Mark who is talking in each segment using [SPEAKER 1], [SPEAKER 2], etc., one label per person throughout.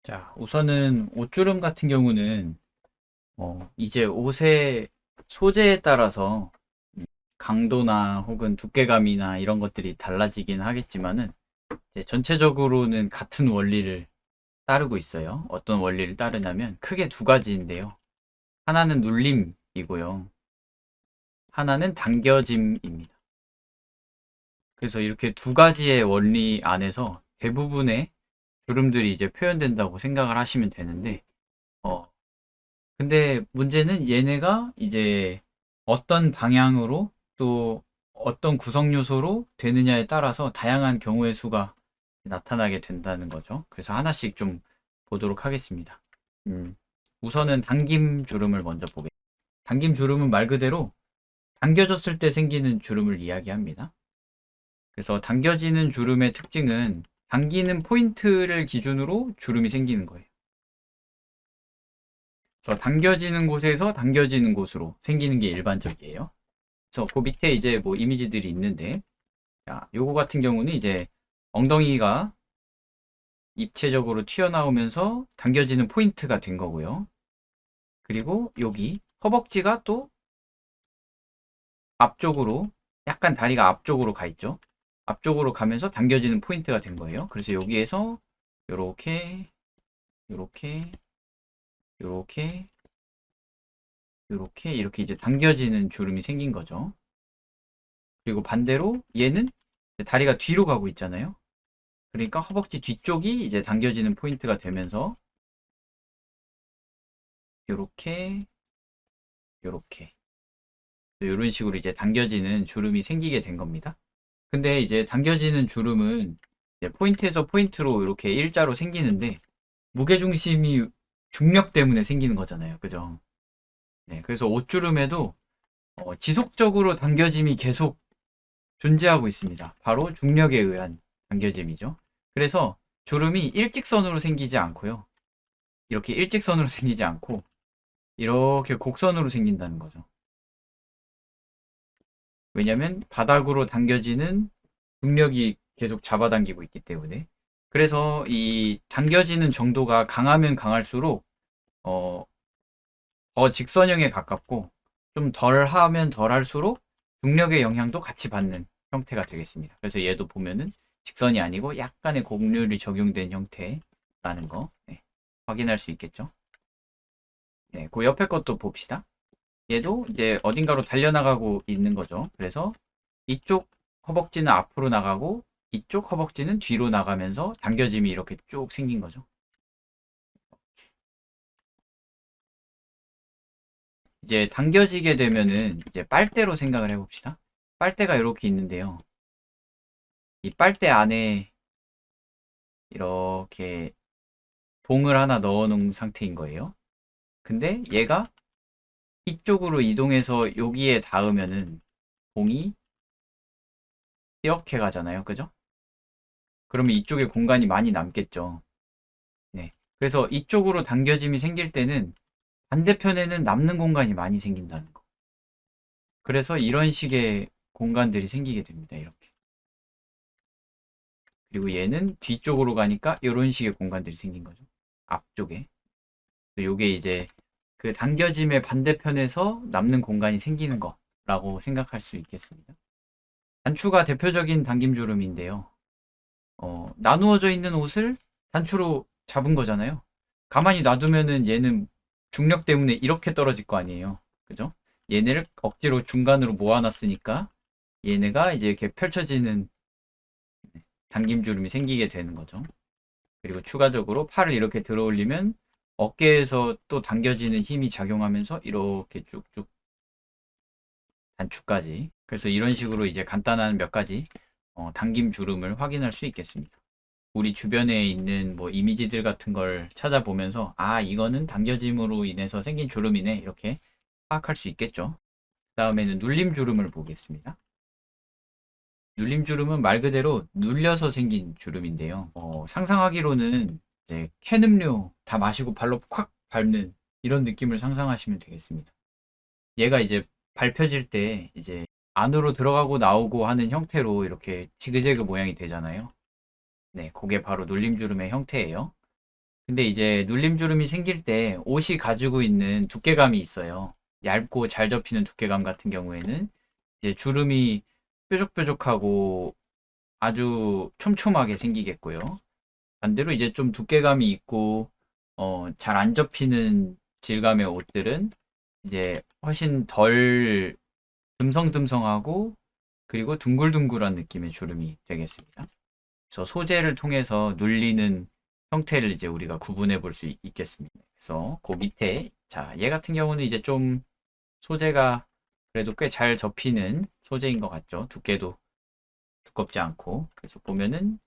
[SPEAKER 1] 자, 우선은 옷주름 같은 경우는 이제 옷의 소재에 따라서 강도나 혹은 두께감이나 이런 것들이 달라지긴 하겠지만은 이제 전체적으로는 같은 원리를 따르고 있어요. 어떤 원리를 따르냐면 크게 두 가지인데요. 하나는 눌림이고요. 하나는 당겨짐입니다. 그래서 이렇게 두 가지의 원리 안에서 대부분의 주름들이 이제 표현된다고 생각을 하시면 되는데 어, 근데 문제는 얘네가 이제 어떤 방향으로 또 어떤 구성 요소로 되느냐에 따라서 다양한 경우의 수가 나타나게 된다는 거죠. 그래서 하나씩 좀 보도록 하겠습니다. 음, 우선은 당김 주름을 먼저 보겠습니다. 당김 주름은 말 그대로 당겨졌을 때 생기는 주름을 이야기합니다. 그래서 당겨지는 주름의 특징은 당기는 포인트를 기준으로 주름이 생기는 거예요. 그래서 당겨지는 곳에서 당겨지는 곳으로 생기는 게 일반적이에요. 그래서 그 밑에 이제 뭐 이미지들이 있는데, 자, 요거 같은 경우는 이제 엉덩이가 입체적으로 튀어나오면서 당겨지는 포인트가 된 거고요. 그리고 여기 허벅지가 또 앞쪽으로, 약간 다리가 앞쪽으로 가 있죠. 앞쪽으로 가면서 당겨지는 포인트가 된 거예요. 그래서 여기에서 요렇게, 요렇게, 요렇게, 요렇게, 이렇게 이제 당겨지는 주름이 생긴 거죠. 그리고 반대로 얘는 다리가 뒤로 가고 있잖아요. 그러니까 허벅지 뒤쪽이 이제 당겨지는 포인트가 되면서 요렇게 요렇게 이런 식으로 이제 당겨지는 주름이 생기게 된 겁니다. 근데 이제 당겨지는 주름은 이제 포인트에서 포인트로 이렇게 일자로 생기는데 무게중심이 중력 때문에 생기는 거잖아요. 그죠? 네, 그래서 옷주름에도 지속적으로 당겨짐이 계속 존재하고 있습니다. 바로 중력에 의한 당겨짐이죠. 그래서 주름이 일직선으로 생기지 않고요. 이렇게 일직선으로 생기지 않고 이렇게 곡선으로 생긴다는 거죠. 왜냐면 바닥으로 당겨지는 중력이 계속 잡아당기고 있기 때문에. 그래서 이 당겨지는 정도가 강하면 강할수록 어, 더 직선형에 가깝고 좀 덜하면 덜할수록 중력의 영향도 같이 받는 형태가 되겠습니다. 그래서 얘도 보면은 직선이 아니고 약간의 곡률이 적용된 형태라는 거 네, 확인할 수 있겠죠. 네, 그 옆에 것도 봅시다. 얘도 이제 어딘가로 달려나가고 있는 거죠. 그래서 이쪽 허벅지는 앞으로 나가고 이쪽 허벅지는 뒤로 나가면서 당겨짐이 이렇게 쭉 생긴 거죠. 이제 당겨지게 되면은 이제 빨대로 생각을 해봅시다. 빨대가 이렇게 있는데요. 이 빨대 안에 이렇게 봉을 하나 넣어 놓은 상태인 거예요. 근데 얘가 이쪽으로 이동해서 여기에 닿으면은 봉이 이렇게 가잖아요. 그죠? 그러면 이쪽에 공간이 많이 남겠죠. 네. 그래서 이쪽으로 당겨짐이 생길 때는 반대편에는 남는 공간이 많이 생긴다는 거. 그래서 이런 식의 공간들이 생기게 됩니다. 이렇게. 그리고 얘는 뒤쪽으로 가니까 이런 식의 공간들이 생긴 거죠. 앞쪽에. 요게 이제 그 당겨짐의 반대편에서 남는 공간이 생기는 거라고 생각할 수 있겠습니다. 단추가 대표적인 당김주름인데요. 나누어져 있는 옷을 단추로 잡은 거잖아요. 가만히 놔두면은 얘는 중력 때문에 이렇게 떨어질 거 아니에요. 그죠? 얘네를 억지로 중간으로 모아놨으니까 얘네가 이제 이렇게 펼쳐지는 당김주름이 생기게 되는 거죠. 그리고 추가적으로 팔을 이렇게 들어 올리면 어깨에서 또 당겨지는 힘이 작용하면서 이렇게 쭉쭉 단추까지. 그래서 이런 식으로 이제 간단한 몇 가지 당김주름을 확인할 수 있겠습니다. 우리 주변에 있는 뭐 이미지들 같은 걸 찾아보면서 아 이거는 당겨짐으로 인해서 생긴 주름이네 이렇게 파악할 수 있겠죠. 그 다음에는 눌림주름을 보겠습니다. 눌림주름은 말 그대로 눌려서 생긴 주름인데요. 상상하기로는 이제 캔 음료 다 마시고 발로 콱 밟는 이런 느낌을 상상하시면 되겠습니다. 얘가 이제 밟혀질 때 이제 안으로 들어가고 나오고 하는 형태로 이렇게 지그재그 모양이 되잖아요. 네, 그게 바로 눌림주름의 형태예요. 근데 이제 눌림주름이 생길 때 옷이 가지고 있는 두께감이 있어요. 얇고 잘 접히는 두께감 같은 경우에는 이제 주름이 뾰족뾰족하고 아주 촘촘하게 생기겠고요. 반대로 이제 좀 두께감이 있고 잘 안 접히는 질감의 옷들은 이제 훨씬 덜 듬성듬성하고 그리고 둥글둥글한 느낌의 주름이 되겠습니다. 그래서 소재를 통해서 눌리는 형태를 이제 우리가 구분해 볼 수 있겠습니다. 그래서 그 밑에 자, 얘 같은 경우는 이제 좀 소재가 그래도 꽤 잘 접히는 소재인 것 같죠. 두께도 두껍지 않고. 그래서 보면은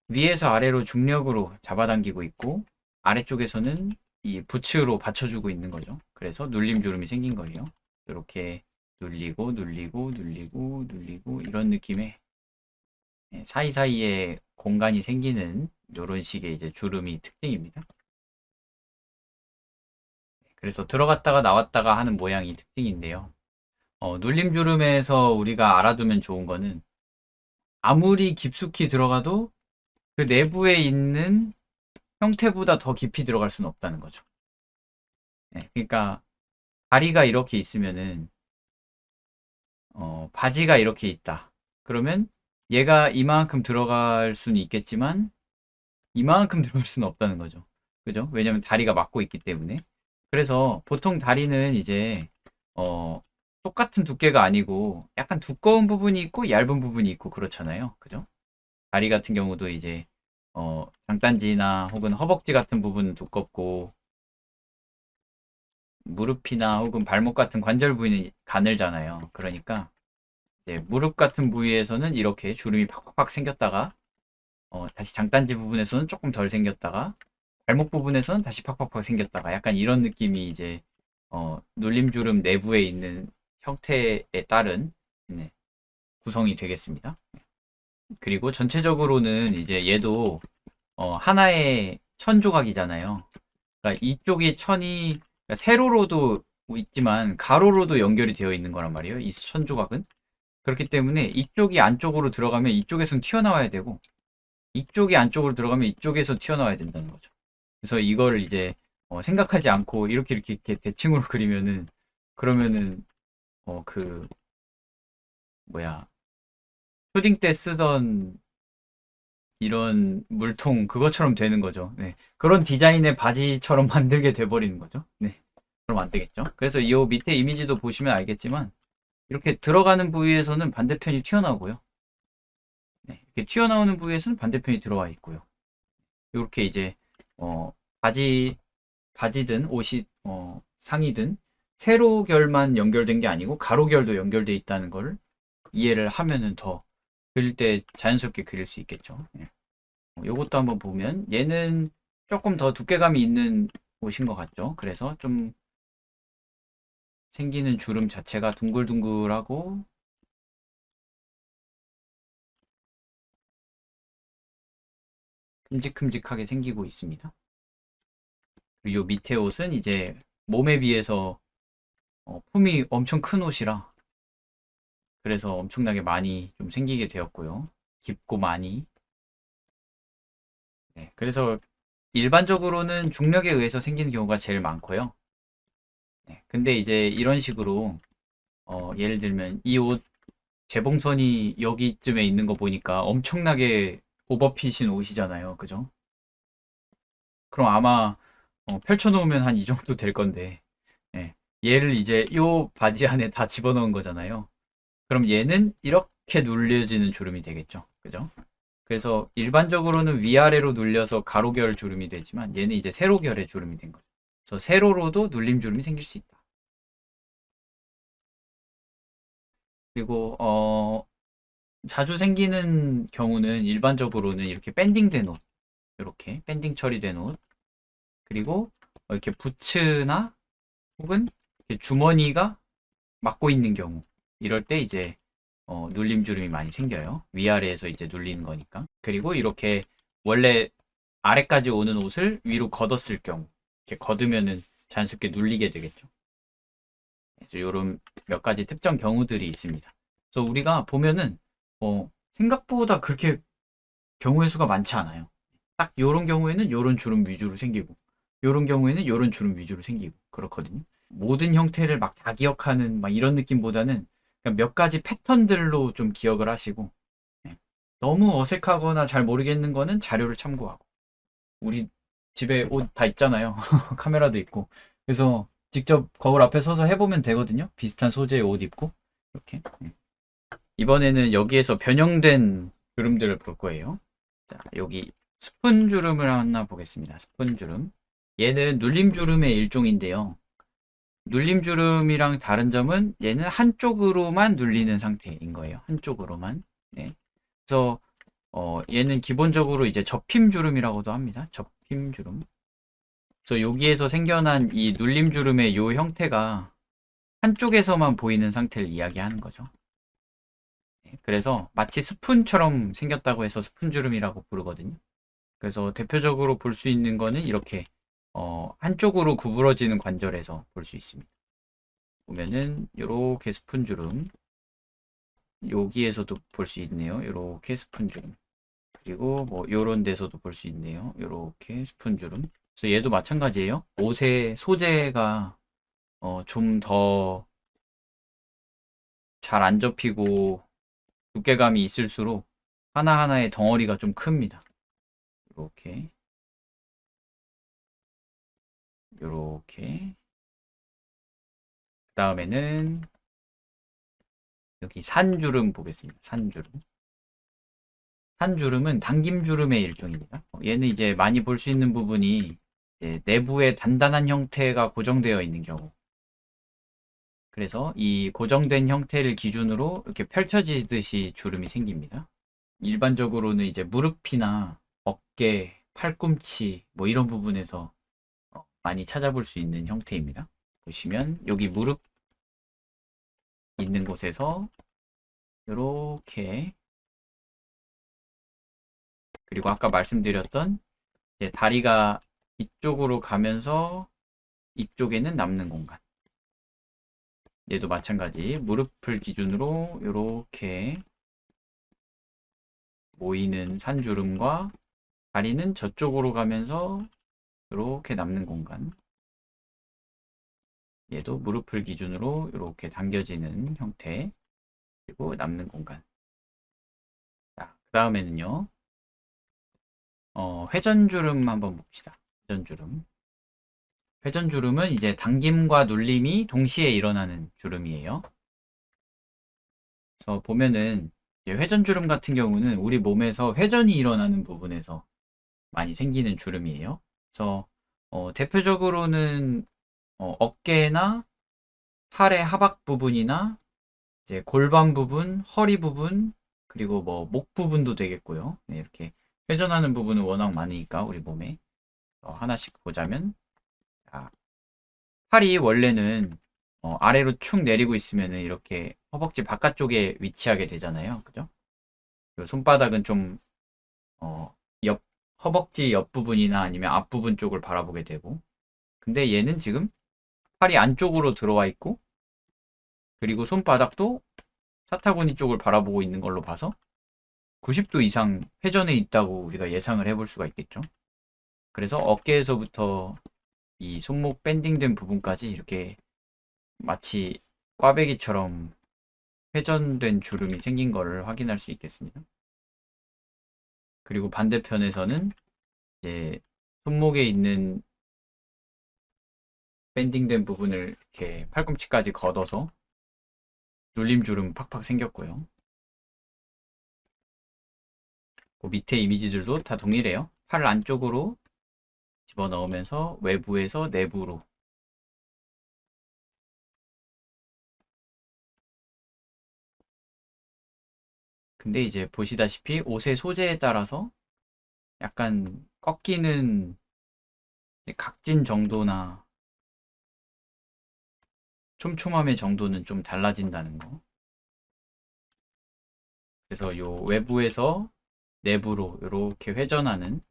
[SPEAKER 1] 위에서 아래로 중력으로 잡아당기고 있고 아래쪽에서는 이 부츠로 받쳐주고 있는 거죠. 그래서 눌림 주름이 생긴 거예요. 이렇게 눌리고 눌리고 눌리고 눌리고 이런 느낌의 사이사이에 공간이 생기는 이런 식의 이제 주름이 특징입니다. 그래서 들어갔다가 나왔다가 하는 모양이 특징인데요. 눌림 주름에서 우리가 알아두면 좋은 거는 아무리 깊숙이 들어가도 그 내부에 있는 형태보다 더 깊이 들어갈 수는 없다는 거죠. 네, 그러니까 다리가 이렇게 있으면은 바지가 이렇게 있다. 그러면 얘가 이만큼 들어갈 수는 있겠지만 이만큼 들어갈 수는 없다는 거죠. 그죠? 왜냐면 다리가 막고 있기 때문에. 그래서 보통 다리는 이제 어, 똑같은 두께가 아니고 약간 두꺼운 부분이 있고 얇은 부분이 있고 그렇잖아요. 그죠? 다리 같은 경우도 이제 장단지나 혹은 허벅지 같은 부분은 두껍고 무릎이나 혹은 발목 같은 관절 부위는 가늘잖아요. 그러니까 이제 무릎 같은 부위에서는 이렇게 주름이 팍팍팍 생겼다가 다시 장단지 부분에서는 조금 덜 생겼다가 발목 부분에서는 다시 팍팍팍 생겼다가 약간 이런 느낌이 이제 눌림주름 내부에 있는 형태에 따른 네, 구성이 되겠습니다. 그리고 전체적으로는 이제 얘도 하나의 천 조각이잖아요. 그러니까 이쪽이 천이 그러니까 세로로도 있지만 가로로도 연결이 되어 있는 거란 말이에요. 이 천 조각은. 그렇기 때문에 이쪽이 안쪽으로 들어가면 이쪽에선 튀어나와야 되고 이쪽이 안쪽으로 들어가면 이쪽에서 튀어나와야 된다는 거죠. 그래서 이거를 이제 생각하지 않고 이렇게 대칭으로 그리면은 그러면은 그 뭐야 초딩 때 쓰던 이런 물통 그것처럼 되는 거죠. 네. 그런 디자인의 바지처럼 만들게 돼버리는 거죠. 네. 그럼 안 되겠죠. 그래서 이 밑에 이미지도 보시면 알겠지만 이렇게 들어가는 부위에서는 반대편이 튀어나오고요. 네. 이렇게 튀어나오는 부위에서는 반대편이 들어와 있고요. 이렇게 이제 어, 바지 바지든 옷이 상의든 세로결만 연결된 게 아니고 가로결도 연결돼 있다는 걸 이해를 하면은 더 그릴 때 자연스럽게 그릴 수 있겠죠. 예. 요것도 한번 보면 얘는 조금 더 두께감이 있는 옷인 것 같죠. 그래서 좀 생기는 주름 자체가 둥글둥글하고 큼직큼직하게 생기고 있습니다. 그리고 요 밑에 옷은 이제 몸에 비해서 품이 엄청 큰 옷이라 그래서 엄청나게 많이 좀 생기게 되었고요. 깊고 많이. 네, 그래서 일반적으로는 중력에 의해서 생기는 경우가 제일 많고요. 네, 근데 이제 이런 식으로 예를 들면 이 옷 재봉선이 여기쯤에 있는 거 보니까 엄청나게 오버핏인 옷이잖아요. 그죠? 그럼 아마 펼쳐놓으면 한 이 정도 될 건데 예, 얘를 이제 요 바지 안에 다 집어넣은 거잖아요. 그럼 얘는 이렇게 눌려지는 주름이 되겠죠. 그죠? 그래서 일반적으로는 위아래로 눌려서 가로결 주름이 되지만 얘는 이제 세로결의 주름이 된 거죠. 그래서 세로로도 눌림 주름이 생길 수 있다. 그리고 자주 생기는 경우는 일반적으로는 이렇게 밴딩된 옷, 이렇게 밴딩 처리된 옷, 그리고 이렇게 부츠나 혹은 이렇게 주머니가 막고 있는 경우, 이럴 때 이제 눌림 주름이 많이 생겨요. 위아래에서 이제 눌리는 거니까. 그리고 이렇게 원래 아래까지 오는 옷을 위로 걷었을 경우, 이렇게 걷으면은 자연스럽게 눌리게 되겠죠. 그래서 이런 몇 가지 특정 경우들이 있습니다. 그래서 우리가 보면은 생각보다 그렇게 경우의 수가 많지 않아요. 딱 요런 경우에는 요런 주름 위주로 생기고 요런 경우에는 요런 주름 위주로 생기고 그렇거든요. 모든 형태를 막 다 기억하는 막 이런 느낌보다는 그냥 몇 가지 패턴들로 좀 기억을 하시고 네. 너무 어색하거나 잘 모르겠는 거는 자료를 참고하고 우리 집에 옷 다 있잖아요. 카메라도 있고 그래서 직접 거울 앞에 서서 해보면 되거든요. 비슷한 소재의 옷 입고 이렇게 이번에는 여기에서 변형된 주름들을 볼 거예요. 자, 여기 스푼 주름을 하나 보겠습니다. 스푼 주름. 얘는 눌림 주름의 일종인데요. 눌림 주름이랑 다른 점은 얘는 한쪽으로만 눌리는 상태인 거예요. 한쪽으로만. 네. 그래서 얘는 기본적으로 이제 접힘 주름이라고도 합니다. 접힘 주름. 그래서 여기에서 생겨난 이 눌림 주름의 요 형태가 한쪽에서만 보이는 상태를 이야기하는 거죠. 네. 그래서 마치 스푼처럼 생겼다고 해서 스푼 주름이라고 부르거든요. 그래서 대표적으로 볼 수 있는 거는 이렇게 한쪽으로 구부러지는 관절에서 볼 수 있습니다. 보면은 요렇게 스푼 주름 여기에서도 볼 수 있네요. 요렇게 스푼 주름 그리고 뭐 요런 데서도 볼 수 있네요. 요렇게 스푼 주름. 그래서 얘도 마찬가지예요. 옷의 소재가 좀 더 잘 안 접히고 두께감이 있을수록 하나하나의 덩어리가 좀 큽니다. 요렇게 요렇게 그 다음에는 여기 산주름 보겠습니다. 산주름. 산주름은 당김주름의 일종입니다. 얘는 이제 많이 볼 수 있는 부분이 내부에 단단한 형태가 고정되어 있는 경우. 그래서 이 고정된 형태를 기준으로 이렇게 펼쳐지듯이 주름이 생깁니다. 일반적으로는 이제 무릎이나 어깨, 팔꿈치 뭐 이런 부분에서 많이 찾아볼 수 있는 형태입니다. 보시면 여기 무릎 있는 곳에서 이렇게 그리고 아까 말씀드렸던 다리가 이쪽으로 가면서 이쪽에는 남는 공간. 얘도 마찬가지 무릎을 기준으로 이렇게 모이는 산주름과 다리는 저쪽으로 가면서 이렇게 남는 공간. 얘도 무릎을 기준으로 이렇게 당겨지는 형태 그리고 남는 공간. 자, 그 다음에는요. 회전주름 한번 봅시다. 회전주름. 회전주름은 이제 당김과 눌림이 동시에 일어나는 주름이에요. 그래서 보면은 회전주름 같은 경우는 우리 몸에서 회전이 일어나는 부분에서 많이 생기는 주름이에요. 그래서 대표적으로는 어깨나 팔의 하박 부분이나 이제 골반 부분, 허리 부분, 그리고 뭐 목 부분도 되겠고요. 네, 이렇게 회전하는 부분은 워낙 많으니까 우리 몸에 하나씩 보자면 팔이 원래는 아래로 축 내리고 있으면은 이렇게 허벅지 바깥쪽에 위치하게 되잖아요. 그죠? 그리고 손바닥은 좀 옆 허벅지 옆부분이나 아니면 앞부분 쪽을 바라보게 되고 근데 얘는 지금 팔이 안쪽으로 들어와 있고 그리고 손바닥도 사타구니 쪽을 바라보고 있는 걸로 봐서 90도 이상 회전해 있다고 우리가 예상을 해볼 수가 있겠죠. 그래서 어깨에서부터 이 손목 밴딩된 부분까지 이렇게 마치 꽈배기처럼 회전된 주름이 생긴 것을 확인할 수 있겠습니다. 그리고 반대편에서는 이제 손목에 있는 밴딩된 부분을 이렇게 팔꿈치까지 걷어서 눌림주름 팍팍 생겼고요. 그 밑에 이미지들도 다 동일해요. 팔 안쪽으로 집어넣으면서 외부에서 내부로 근데 이제 보시다시피 옷의 소재에 따라서 약간 꺾이는 각진 정도나 촘촘함의 정도는 좀 달라진다는 거. 그래서 요 외부에서 내부로 이렇게 회전하는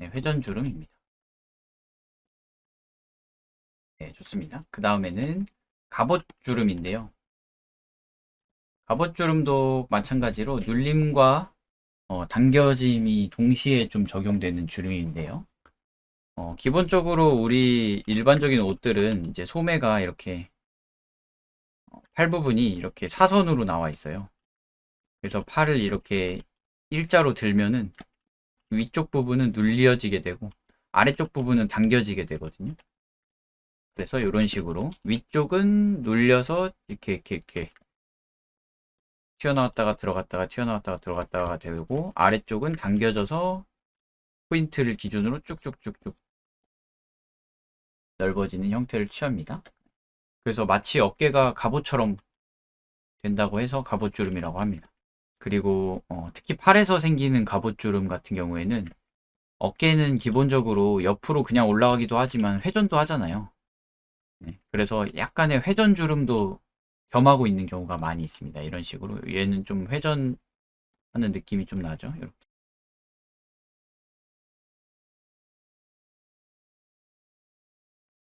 [SPEAKER 1] 회전주름입니다. 네, 좋습니다. 그 다음에는 갑옷주름인데요. 갑옷주름도 마찬가지로 눌림과 당겨짐이 동시에 좀 적용되는 주름인데요. 기본적으로 우리 일반적인 옷들은 이제 소매가 이렇게 팔 부분이 이렇게 사선으로 나와 있어요. 그래서 팔을 이렇게 일자로 들면은 위쪽 부분은 눌려지게 되고 아래쪽 부분은 당겨지게 되거든요. 그래서 이런 식으로 위쪽은 눌려서 이렇게 튀어나왔다가 들어갔다가 튀어나왔다가 들어갔다가 되고 아래쪽은 당겨져서 포인트를 기준으로 쭉쭉쭉쭉 넓어지는 형태를 취합니다. 그래서 마치 어깨가 갑옷처럼 된다고 해서 갑옷주름이라고 합니다. 그리고 특히 팔에서 생기는 갑옷주름 같은 경우에는 어깨는 기본적으로 옆으로 그냥 올라가기도 하지만 회전도 하잖아요. 네, 그래서 약간의 회전주름도 겸하고 있는 경우가 많이 있습니다. 이런 식으로 얘는 좀 회전하는 느낌이 좀 나죠. 이렇게.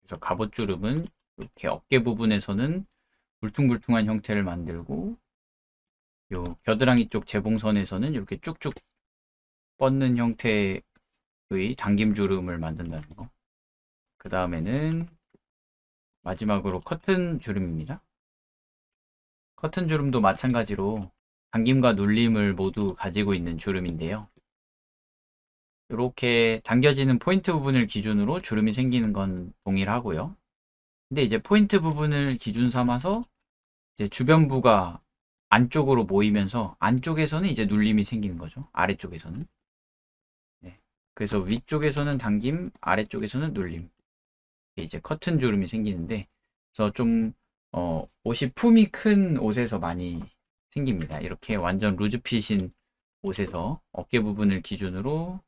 [SPEAKER 1] 그래서 갑옷주름은 이렇게 어깨 부분에서는 울퉁불퉁한 형태를 만들고 요 겨드랑이 쪽 재봉선에서는 이렇게 쭉쭉 뻗는 형태의 당김주름을 만든다는 거. 그 다음에는 마지막으로 커튼 주름입니다. 커튼 주름도 마찬가지로 당김과 눌림을 모두 가지고 있는 주름인데요. 이렇게 당겨지는 포인트 부분을 기준으로 주름이 생기는 건 동일하고요. 근데 이제 포인트 부분을 기준 삼아서 이제 주변부가 안쪽으로 모이면서 안쪽에서는 이제 눌림이 생기는 거죠. 아래쪽에서는. 네. 그래서 위쪽에서는 당김, 아래쪽에서는 눌림. 이제 커튼 주름이 생기는데, 그래서 좀 옷이 품이 큰 옷에서 많이 생깁니다. 이렇게 완전 루즈핏인 옷에서 어깨 부분을 기준으로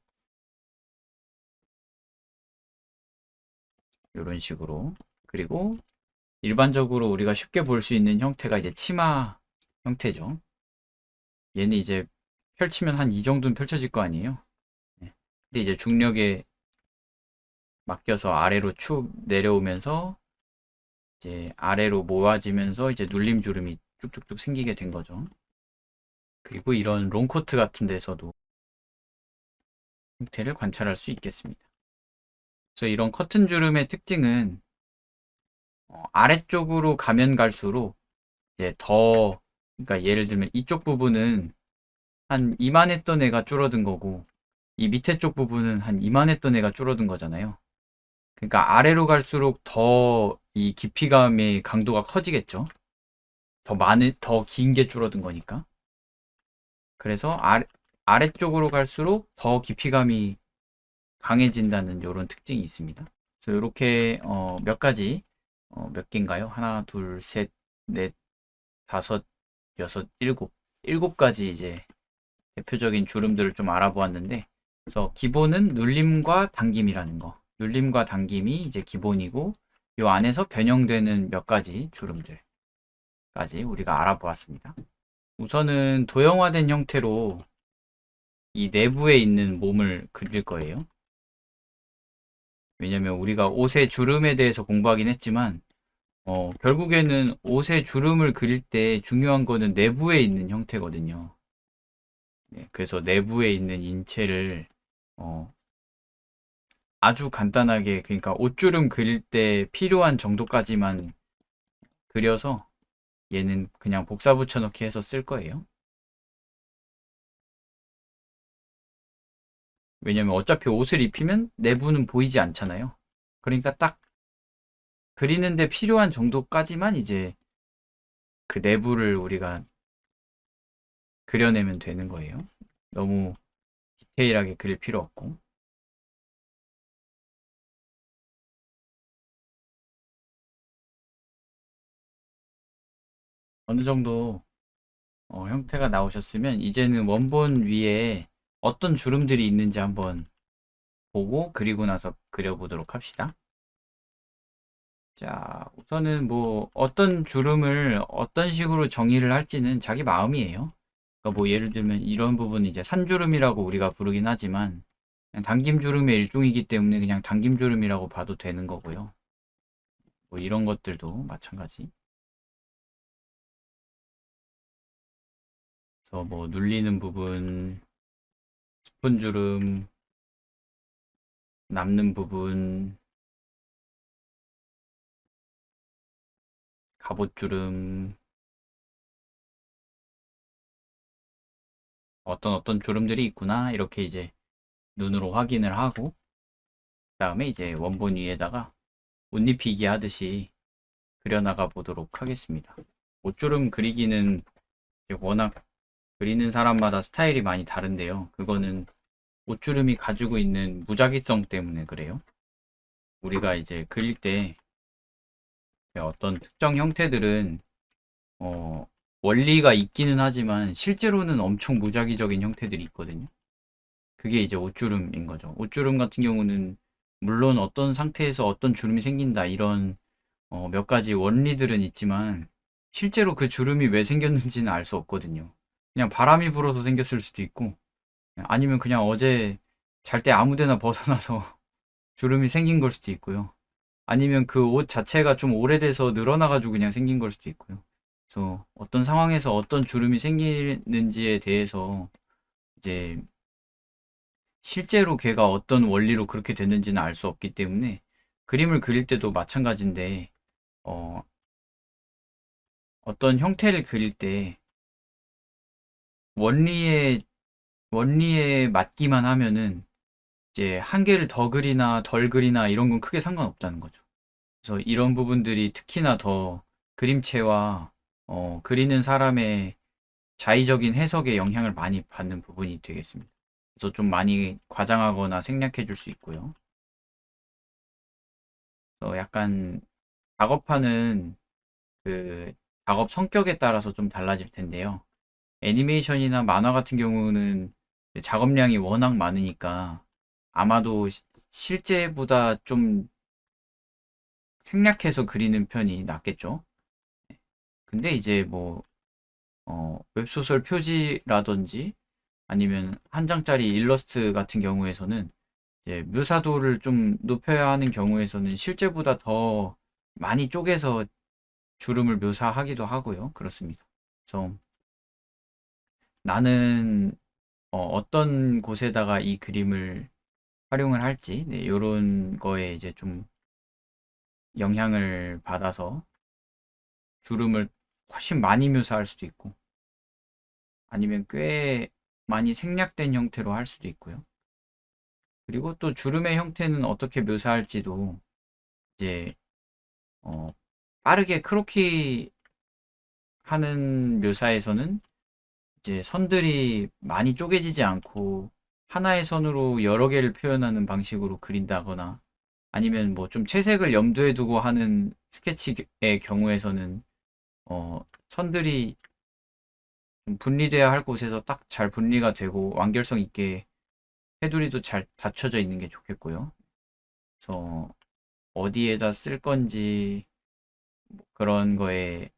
[SPEAKER 1] 이런 식으로. 그리고 일반적으로 우리가 쉽게 볼 수 있는 형태가 이제 치마 형태죠. 얘는 이제 펼치면 한 이 정도는 펼쳐질 거 아니에요. 네. 근데 이제 중력에 맡겨서 아래로 축 내려오면서 이제 아래로 모아지면서 이제 눌림 주름이 쭉쭉쭉 생기게 된 거죠. 그리고 이런 롱코트 같은 데서도 형태를 관찰할 수 있겠습니다. 그래서 이런 커튼 주름의 특징은 아래쪽으로 가면 갈수록 이제 더, 그러니까 예를 들면 이쪽 부분은 한 이만했던 애가 줄어든 거고 이 밑에 쪽 부분은 한 이만했던 애가 줄어든 거잖아요. 그러니까 아래로 갈수록 더 이 깊이감의 강도가 커지겠죠. 더 긴 게 줄어든 거니까. 그래서 아래쪽으로 갈수록 더 깊이감이 강해진다는 이런 특징이 있습니다. 그래서 이렇게 몇 가지 몇 개인가요? 하나, 둘, 셋, 넷, 다섯, 여섯, 일곱 가지 이제 대표적인 주름들을 좀 알아보았는데, 그래서 기본은 눌림과 당김이라는 거. 눌림과 당김이 이제 기본이고, 이 안에서 변형되는 몇 가지 주름들까지 우리가 알아보았습니다. 우선은 도형화된 형태로 이 내부에 있는 몸을 그릴 거예요. 왜냐면 우리가 옷의 주름에 대해서 공부하긴 했지만, 결국에는 옷의 주름을 그릴 때 중요한 거는 내부에 있는 형태거든요. 네, 그래서 내부에 있는 인체를 어, 아주 간단하게, 그러니까 옷주름 그릴 때 필요한 정도까지만 그려서 얘는 그냥 복사 붙여넣기 해서 쓸 거예요. 왜냐면 어차피 옷을 입히면 내부는 보이지 않잖아요. 그러니까 딱 그리는데 필요한 정도까지만 이제 그 내부를 우리가 그려내면 되는 거예요. 너무 디테일하게 그릴 필요 없고. 어느 정도 형태가 나오셨으면 이제는 원본 위에 어떤 주름들이 있는지 한번 보고 그리고 나서 그려보도록 합시다. 자, 우선은 뭐 어떤 주름을 어떤 식으로 정의를 할지는 자기 마음이에요. 그러니까 뭐 예를 들면 이런 부분 이제 산주름이라고 우리가 부르긴 하지만 그냥 당김주름의 일종이기 때문에 그냥 당김주름이라고 봐도 되는 거고요. 뭐 이런 것들도 마찬가지. 그래서 뭐 눌리는 부분, 높은 주름, 남는 부분, 갑옷주름, 어떤 주름들이 있구나. 이렇게 이제 눈으로 확인을 하고, 그다음에 이제 원본 위에다가 옷 입히기 하듯이 그려나가 보도록 하겠습니다. 옷주름 그리기는 워낙 그리는 사람마다 스타일이 많이 다른데요. 그거는 옷주름이 가지고 있는 무작위성 때문에 그래요. 우리가 이제 그릴 때 어떤 특정 형태들은 어, 원리가 있기는 하지만 실제로는 엄청 무작위적인 형태들이 있거든요. 그게 이제 옷주름인 거죠. 옷주름 같은 경우는 물론 어떤 상태에서 어떤 주름이 생긴다 이런 몇 가지 원리들은 있지만 실제로 그 주름이 왜 생겼는지는 알 수 없거든요. 그냥 바람이 불어서 생겼을 수도 있고 아니면 그냥 어제 잘 때 아무 데나 벗어나서 주름이 생긴 걸 수도 있고요. 아니면 그 옷 자체가 좀 오래돼서 늘어나가지고 그냥 생긴 걸 수도 있고요. 그래서 어떤 상황에서 어떤 주름이 생기는지에 대해서 이제 실제로 걔가 어떤 원리로 그렇게 됐는지는 알 수 없기 때문에 그림을 그릴 때도 마찬가지인데 어, 어떤 형태를 그릴 때 원리에 원리에 맞기만 하면은 이제 한 개를 더 그리나 덜 그리나 이런 건 크게 상관없다는 거죠. 그래서 이런 부분들이 특히나 더 그림체와 그리는 사람의 자의적인 해석에 영향을 많이 받는 부분이 되겠습니다. 그래서 좀 많이 과장하거나 생략해 줄 수 있고요. 약간 작업하는 그 작업 성격에 따라서 좀 달라질 텐데요. 애니메이션이나 만화 같은 경우는 작업량이 워낙 많으니까 아마도 실제보다 좀 생략해서 그리는 편이 낫겠죠. 근데 이제 뭐 웹소설 표지라든지 아니면 한 장짜리 일러스트 같은 경우에서는 이제 묘사도를 좀 높여야 하는 경우에서는 실제보다 더 많이 쪼개서 주름을 묘사하기도 하고요. 그렇습니다. 그래서 나는 떤 곳에다가 이 그림을 활용을 할지, 네, 요런 거에 이제 좀 영향을 받아서 주름을 훨씬 많이 묘사할 수도 있고, 아니면 꽤 많이 생략된 형태로 할 수도 있고요. 그리고 또 주름의 형태는 어떻게 묘사할지도 이제 어, 빠르게 크로키 하는 묘사에서는 이제 선들이 많이 쪼개지지 않고 하나의 선으로 여러 개를 표현하는 방식으로 그린다거나 아니면 뭐 좀 채색을 염두에 두고 하는 스케치의 경우에서는 선들이 좀 분리돼야 할 곳에서 딱 잘 분리가 되고 완결성 있게 테두리도 잘 받쳐져 있는 게 좋겠고요. 그래서 어디에다 쓸 건지 뭐 그런 거에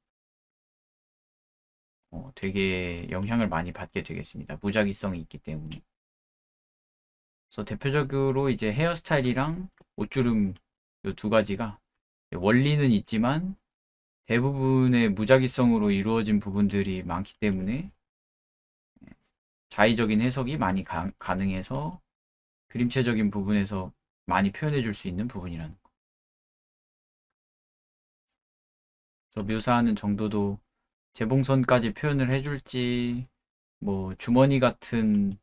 [SPEAKER 1] 되게 영향을 많이 받게 되겠습니다. 무작위성이 있기 때문에. 그래서 대표적으로 이제 헤어스타일이랑 옷주름 이 두 가지가 원리는 있지만 대부분의 무작위성으로 이루어진 부분들이 많기 때문에 자의적인 해석이 많이 가능해서 그림체적인 부분에서 많이 표현해 줄 수 있는 부분이라는 거. 그래서 묘사하는 정도도 재봉선까지 표현을 해줄지, 뭐 주머니 같은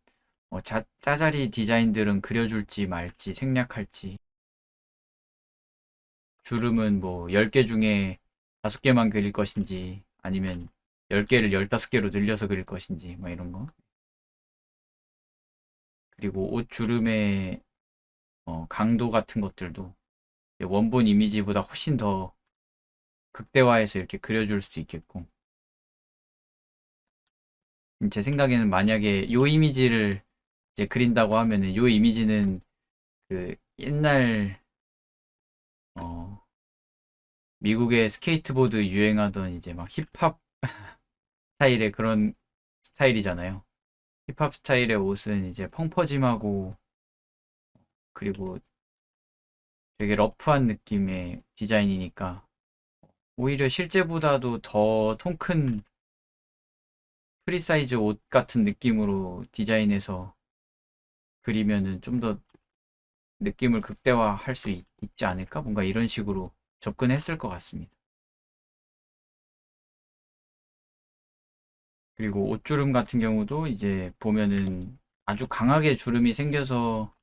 [SPEAKER 1] 짜자리 디자인들은 그려줄지 말지 생략할지, 주름은 뭐 10개 중에 5개만 그릴 것인지 아니면 10개를 15개로 늘려서 그릴 것인지 뭐 이런 거. 그리고 옷 주름의 강도 같은 것들도 원본 이미지보다 훨씬 더 극대화해서 이렇게 그려줄 수 있겠고. 제 생각에는 만약에 이 이미지를 이제 그린다고 하면은 이 이미지는 그 옛날 어, 미국의 스케이트보드 유행하던 이제 막 힙합 스타일의 그런 스타일이잖아요. 힙합 스타일의 옷은 이제 펑퍼짐하고 그리고 되게 러프한 느낌의 디자인이니까 오히려 실제보다도 더 통 큰 프리사이즈 옷 같은 느낌으로 디자인해서 그리면은 좀 더 느낌을 극대화할 수 있지 않을까? 뭔가 이런 식으로 접근했을 것 같습니다. 그리고 옷주름 같은 경우도 이제 보면은 아주 강하게 주름이 생겨서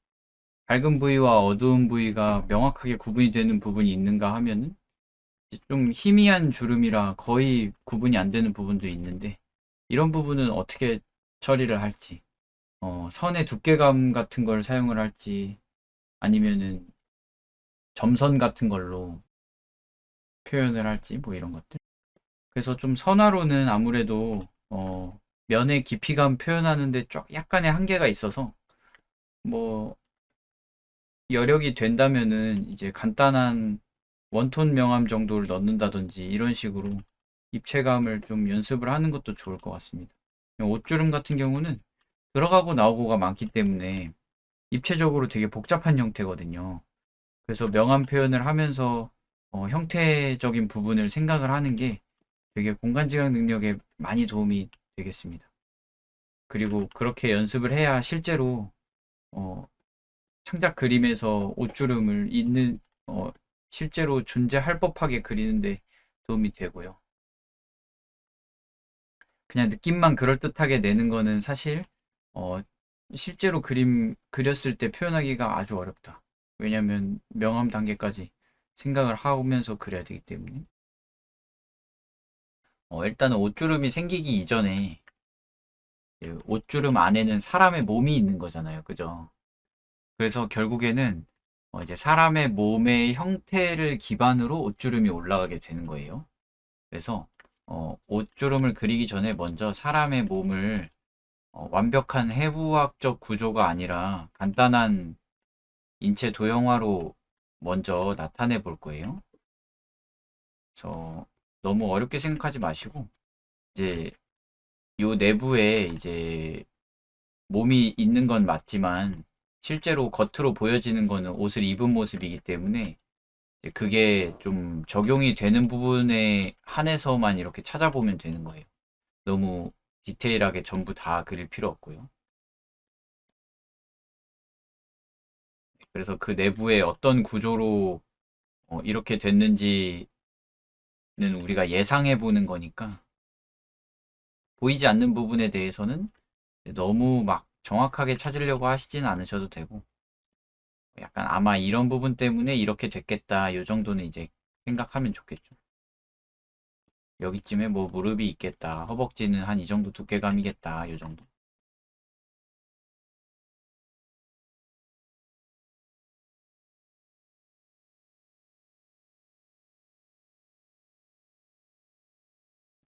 [SPEAKER 1] 밝은 부위와 어두운 부위가 명확하게 구분이 되는 부분이 있는가 하면은 좀 희미한 주름이라 거의 구분이 안 되는 부분도 있는데 이런 부분은 어떻게 처리를 할지 선의 두께감 같은 걸 사용을 할지 아니면은 점선 같은 걸로 표현을 할지 뭐 이런 것들. 그래서 좀 선화로는 아무래도 면의 깊이감 표현하는데 좀 약간의 한계가 있어서 뭐 여력이 된다면은 이제 간단한 원톤 명암 정도를 넣는다든지 이런 식으로 입체감을 좀 연습을 하는 것도 좋을 것 같습니다. 옷주름 같은 경우는 들어가고 나오고가 많기 때문에 입체적으로 되게 복잡한 형태거든요. 그래서 명암 표현을 하면서 형태적인 부분을 생각을 하는 게 되게 공간지각 능력에 많이 도움이 되겠습니다. 그리고 그렇게 연습을 해야 실제로 어, 창작 그림에서 옷주름을 실제로 존재할 법하게 그리는데 도움이 되고요. 그냥 느낌만 그럴듯하게 내는 거는 사실 어, 실제로 그림 그렸을 때 표현하기가 아주 어렵다. 왜냐하면 명암 단계까지 생각을 하면서 그려야 되기 때문에. 일단은 옷주름이 생기기 이전에 그 옷주름 안에는 사람의 몸이 있는 거잖아요. 그죠? 그래서 결국에는 이제 사람의 몸의 형태를 기반으로 옷주름이 올라가게 되는 거예요. 그래서 옷주름을 그리기 전에 먼저 사람의 몸을 완벽한 해부학적 구조가 아니라 간단한 인체 도형화로 먼저 나타내 볼 거예요. 그래서 너무 어렵게 생각하지 마시고 이제 요 내부에 이제 몸이 있는 건 맞지만 실제로 겉으로 보여지는 거는 옷을 입은 모습이기 때문에 그게 좀 적용이 되는 부분에 한해서만 이렇게 찾아보면 되는 거예요. 너무 디테일하게 전부 다 그릴 필요 없고요. 그래서 그 내부에 어떤 구조로 이렇게 됐는지는 우리가 예상해 보는 거니까 보이지 않는 부분에 대해서는 너무 막 정확하게 찾으려고 하시진 않으셔도 되고 약간 아마 이런 부분 때문에 이렇게 됐겠다 요 정도는 이제 생각하면 좋겠죠. 여기쯤에 뭐 무릎이 있겠다 허벅지는 한 이 정도 두께감이겠다 요 정도.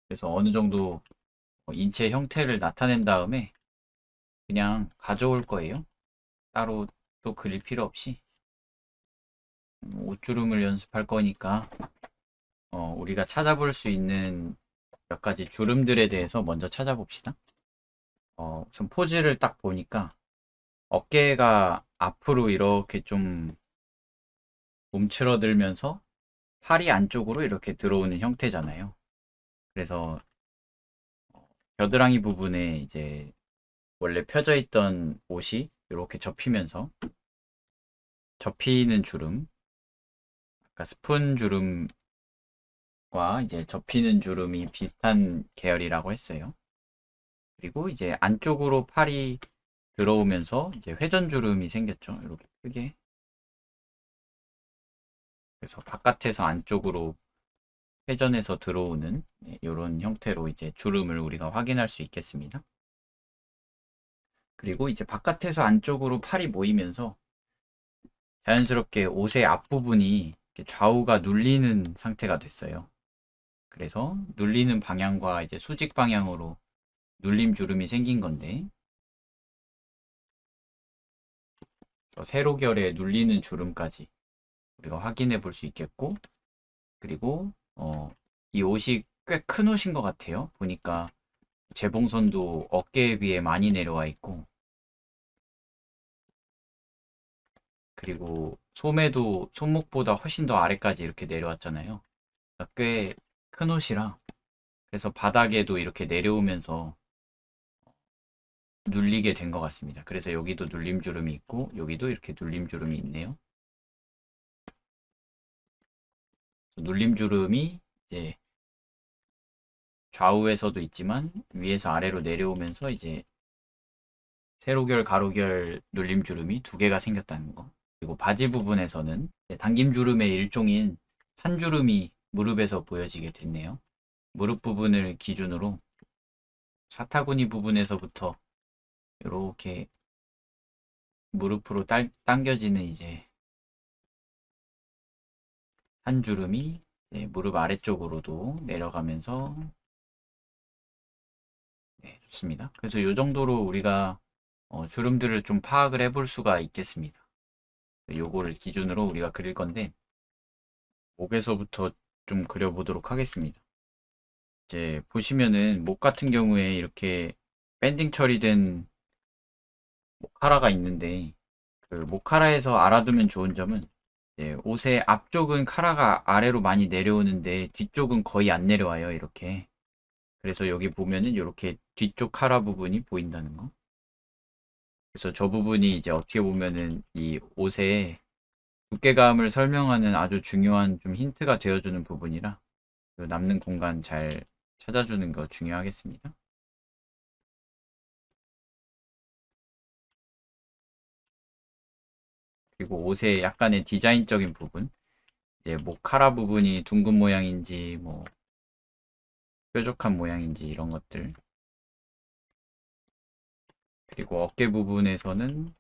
[SPEAKER 1] 그래서 어느 정도 인체 형태를 나타낸 다음에 그냥 가져올 거예요. 따로 또 그릴 필요 없이 옷주름을 연습할 거니까 우리가 찾아볼 수 있는 몇 가지 주름들에 대해서 먼저 찾아봅시다. 우선 포즈를 딱 보니까 어깨가 앞으로 이렇게 좀 움츠러들면서 팔이 안쪽으로 이렇게 들어오는 형태잖아요. 그래서 겨드랑이 부분에 이제 원래 펴져 있던 옷이 이렇게 접히면서 접히는 주름, 아까 스푼 주름과 이제 접히는 주름이 비슷한 계열이라고 했어요. 그리고 이제 안쪽으로 팔이 들어오면서 이제 회전 주름이 생겼죠. 이렇게 크게. 그래서 바깥에서 안쪽으로 회전해서 들어오는 이런 형태로 이제 주름을 우리가 확인할 수 있겠습니다. 그리고 이제 바깥에서 안쪽으로 팔이 모이면서 자연스럽게 옷의 앞부분이 좌우가 눌리는 상태가 됐어요. 그래서 눌리는 방향과 이제 수직 방향으로 눌림 주름이 생긴 건데 세로결에 눌리는 주름까지 우리가 확인해 볼 수 있겠고 그리고 이 옷이 꽤 큰 옷인 것 같아요. 보니까 재봉선도 어깨에 비해 많이 내려와 있고 그리고 소매도 손목보다 훨씬 더 아래까지 이렇게 내려왔잖아요. 꽤 큰 옷이라 그래서 바닥에도 이렇게 내려오면서 눌리게 된 것 같습니다. 그래서 여기도 눌림주름이 있고 여기도 이렇게 눌림주름이 있네요. 눌림주름이 이제 좌우에서도 있지만 위에서 아래로 내려오면서 이제 세로결, 가로결 눌림주름이 두 개가 생겼다는 거. 그리고 바지 부분에서는 당김주름의 일종인 산주름이 무릎에서 보여지게 됐네요. 무릎 부분을 기준으로 사타구니 부분에서부터 이렇게 무릎으로 당겨지는 이제 산주름이 무릎 아래쪽으로도 내려가면서 네, 좋습니다. 그래서 이 정도로 우리가 주름들을 좀 파악을 해볼 수가 있겠습니다. 요거를 기준으로 우리가 그릴 건데 목에서부터 좀 그려보도록 하겠습니다. 이제 보시면은 목 같은 경우에 이렇게 밴딩 처리된 목카라가 있는데 그 목카라에서 알아두면 좋은 점은 옷의 앞쪽은 카라가 아래로 많이 내려오는데 뒤쪽은 거의 안 내려와요. 이렇게. 그래서 여기 보면은 이렇게 뒤쪽 카라 부분이 보인다는 거. 그래서 저 부분이 이제 어떻게 보면은 이 옷의 두께감을 설명하는 아주 중요한 좀 힌트가 되어주는 부분이라 남는 공간 잘 찾아주는 거 중요하겠습니다. 그리고 옷의 약간의 디자인적인 부분, 이제 뭐 카라 부분이 둥근 모양인지 뭐 뾰족한 모양인지 이런 것들. 그리고 어깨 부분에서는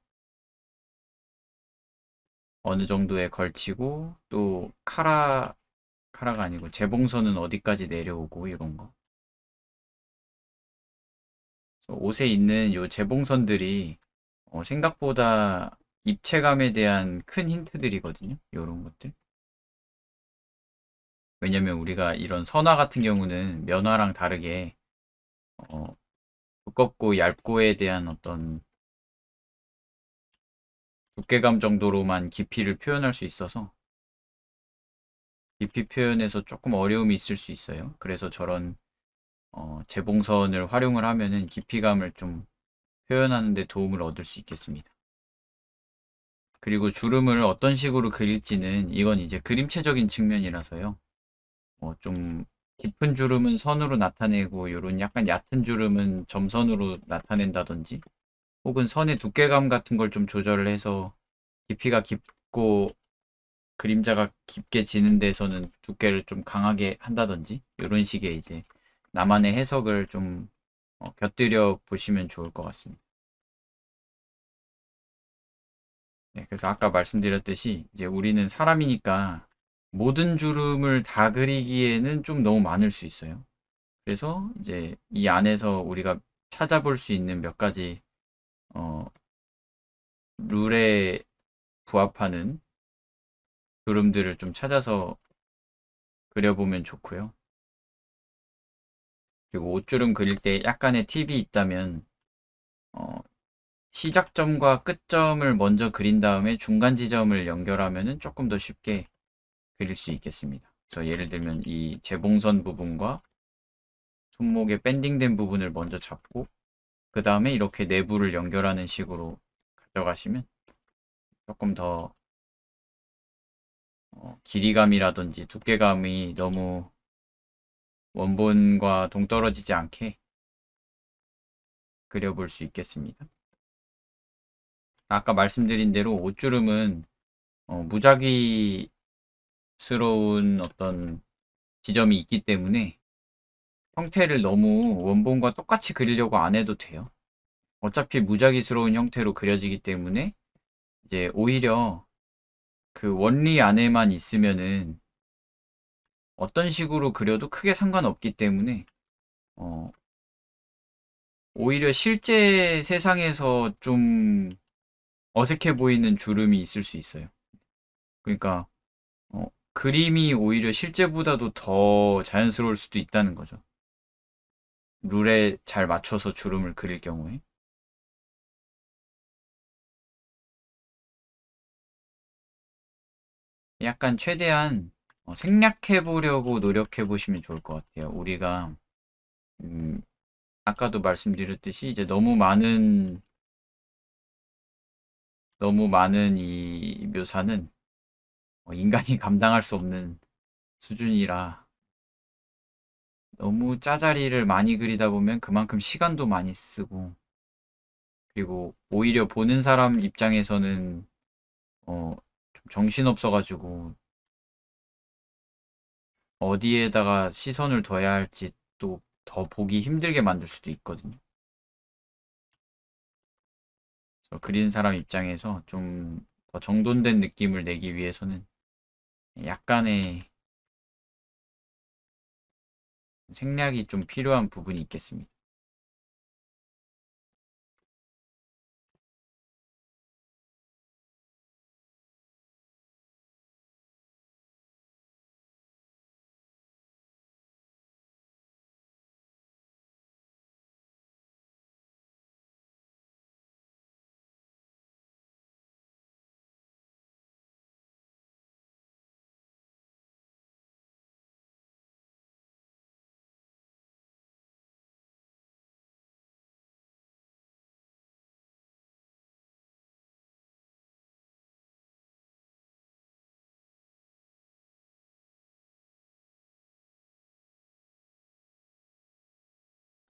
[SPEAKER 1] 어느 정도에 걸치고 또 카라가 아니고 재봉선은 어디까지 내려오고 이런 거. 옷에 있는 요 재봉선들이 생각보다 입체감에 대한 큰 힌트들이거든요. 이런 것들. 왜냐면 우리가 이런 선화 같은 경우는 면화랑 다르게 어, 두껍고 얇고에 대한 어떤 두께감 정도로만 깊이를 표현할 수 있어서 깊이 표현에서 조금 어려움이 있을 수 있어요. 그래서 저런 재봉선을 활용을 하면은 깊이감을 좀 표현하는 데 도움을 얻을 수 있겠습니다. 그리고 주름을 어떤 식으로 그릴지는 이건 이제 그림체적인 측면이라서요. 좀 깊은 주름은 선으로 나타내고 이런 약간 얕은 주름은 점선으로 나타낸다든지 혹은 선의 두께감 같은 걸 좀 조절을 해서 깊이가 깊고 그림자가 깊게 지는 데서는 두께를 좀 강하게 한다든지 이런 식의 이제 나만의 해석을 좀 곁들여 보시면 좋을 것 같습니다. 네, 그래서 아까 말씀드렸듯이 이제 우리는 사람이니까 모든 주름을 다 그리기에는 좀 너무 많을 수 있어요. 그래서 이제 이 안에서 우리가 찾아볼 수 있는 몇 가지 어, 룰에 부합하는 주름들을 좀 찾아서 그려보면 좋고요. 그리고 옷주름 그릴 때 약간의 팁이 있다면 어, 시작점과 끝점을 먼저 그린 다음에 중간 지점을 연결하면 조금 더 쉽게 그릴 수 있겠습니다. 그래서 예를 들면 이 재봉선 부분과 손목의 밴딩된 부분을 먼저 잡고 그 다음에 이렇게 내부를 연결하는 식으로 가져가시면 조금 더 길이감이라든지 두께감이 너무 원본과 동떨어지지 않게 그려볼 수 있겠습니다. 아까 말씀드린 대로 옷주름은 무작위스러운 어떤 지점이 있기 때문에 형태를 너무 원본과 똑같이 그리려고 안 해도 돼요. 어차피 무작위스러운 형태로 그려지기 때문에 이제 오히려 그 원리 안에만 있으면은 어떤 식으로 그려도 크게 상관없기 때문에 어, 오히려 실제 세상에서 좀 어색해 보이는 주름이 있을 수 있어요. 그러니까 그림이 오히려 실제보다도 더 자연스러울 수도 있다는 거죠. 룰에 잘 맞춰서 주름을 그릴 경우에. 약간 최대한 생략해 보려고 노력해 보시면 좋을 것 같아요. 우리가 음, 아까도 말씀드렸듯이 이제 너무 많은 이 묘사는 인간이 감당할 수 없는 수준이라 너무 짜자리를 많이 그리다 보면 그만큼 시간도 많이 쓰고 그리고 오히려 보는 사람 입장에서는 좀 정신없어가지고 어디에다가 시선을 둬야 할지 또 더 보기 힘들게 만들 수도 있거든요. 그래서 그리는 사람 입장에서 좀 더 정돈된 느낌을 내기 위해서는 약간의 생략이 좀 필요한 부분이 있겠습니다.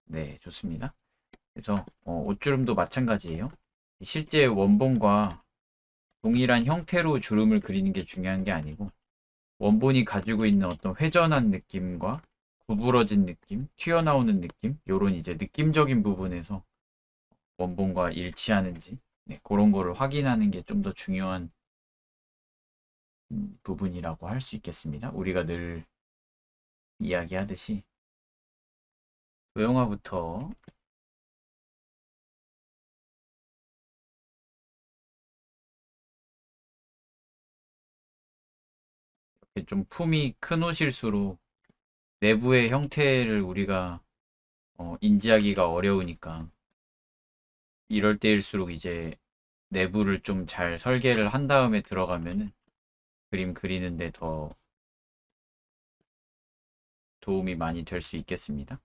[SPEAKER 1] 네, 좋습니다. 그래서 옷주름도 마찬가지예요. 실제 원본과 동일한 형태로 주름을 그리는 게 중요한 게 아니고 원본이 가지고 있는 어떤 회전한 느낌과 구부러진 느낌, 튀어나오는 느낌, 요런 이제 느낌적인 부분에서 원본과 일치하는지 네, 그런 거를 확인하는 게 좀 더 중요한 부분이라고 할 수 있겠습니다. 우리가 늘 이야기하듯이 도형화부터 이렇게 좀 품이 큰 옷일수록 내부의 형태를 우리가 인지하기가 어려우니까 이럴 때일수록 이제 내부를 좀 잘 설계를 한 다음에 들어가면은 그림 그리는데 더 도움이 많이 될 수 있겠습니다.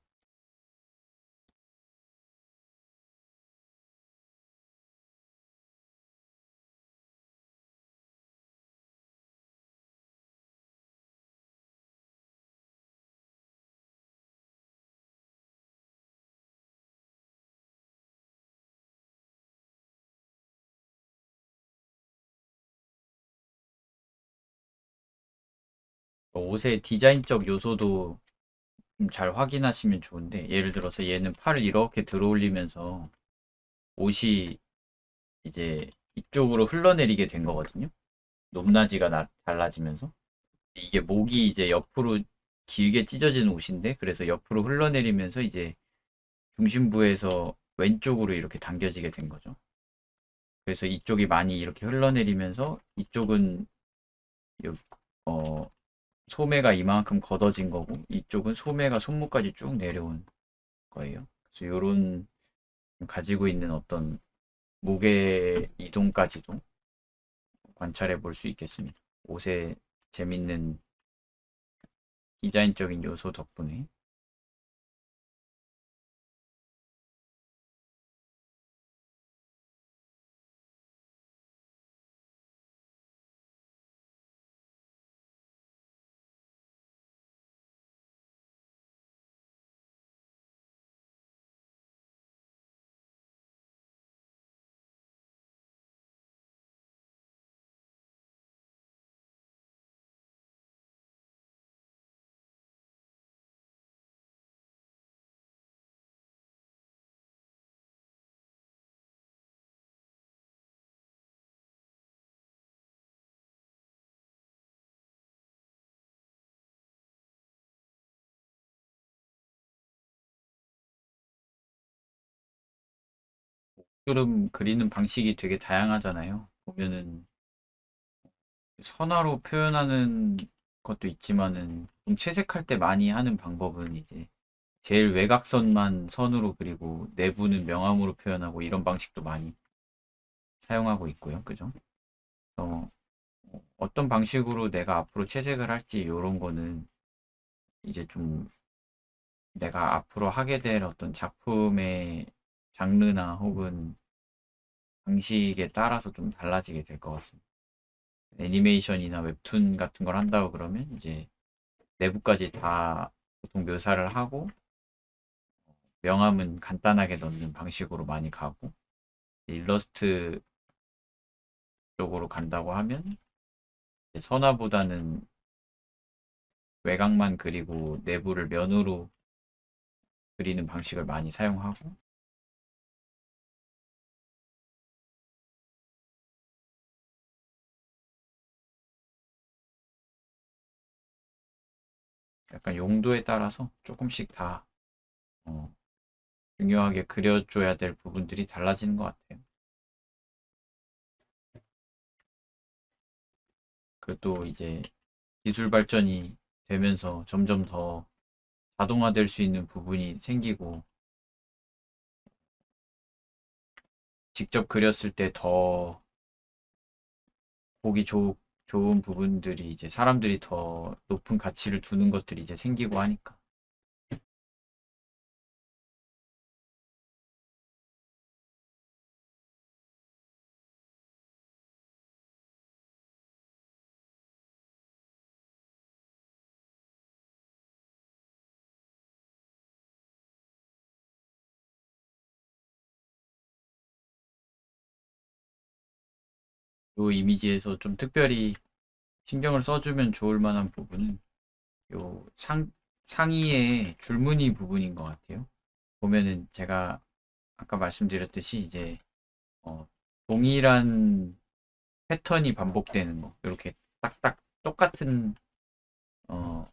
[SPEAKER 1] 옷의 디자인적 요소도 좀 잘 확인하시면 좋은데 예를 들어서 얘는 팔을 이렇게 들어 올리면서 옷이 이제 이쪽으로 흘러내리게 된 거거든요. 높낮이가 달라지면서 이게 목이 이제 옆으로 길게 찢어진 옷인데 그래서 옆으로 흘러내리면서 이제 중심부에서 왼쪽으로 이렇게 당겨지게 된 거죠. 그래서 이쪽이 많이 이렇게 흘러내리면서 이쪽은 요- 어, 소매가 이만큼 걷어진 거고 이쪽은 소매가 손목까지 쭉 내려온 거예요. 그래서 요런 가지고 있는 어떤 목의 이동까지도 관찰해 볼 수 있겠습니다. 옷의 재밌는 디자인적인 요소 덕분에 그림 그리는 방식이 되게 다양하잖아요. 보면은 선화로 표현하는 것도 있지만은 좀 채색할 때 많이 하는 방법은 이제 제일 외곽선만 선으로 그리고 내부는 명암으로 표현하고 이런 방식도 많이 사용하고 있고요. 그죠? 어떤 방식으로 내가 앞으로 채색을 할지 이런 거는 이제 좀 내가 앞으로 하게 될 어떤 작품의 장르나 혹은 방식에 따라서 좀 달라지게 될 것 같습니다. 애니메이션이나 웹툰 같은 걸 한다고 그러면 이제 내부까지 다 보통 묘사를 하고 명암은 간단하게 넣는 방식으로 많이 가고, 일러스트 쪽으로 간다고 하면 선화보다는 외곽만 그리고 내부를 면으로 그리는 방식을 많이 사용하고, 약간 용도에 따라서 조금씩 다 어, 중요하게 그려줘야 될 부분들이 달라지는 것 같아요. 그또 이제 기술 발전이 되면서 점점 더 자동화될 수 있는 부분이 생기고, 직접 그렸을 때 더 보기 좋은 부분들이 이제 사람들이 더 높은 가치를 두는 것들이 이제 생기고 하니까. 요 이미지에서 좀 특별히 신경을 써주면 좋을 만한 부분은 요 상의의 줄무늬 부분인 것 같아요. 보면은 제가 아까 말씀드렸듯이 이제 어, 동일한 패턴이 반복되는 거, 이렇게 딱딱 어,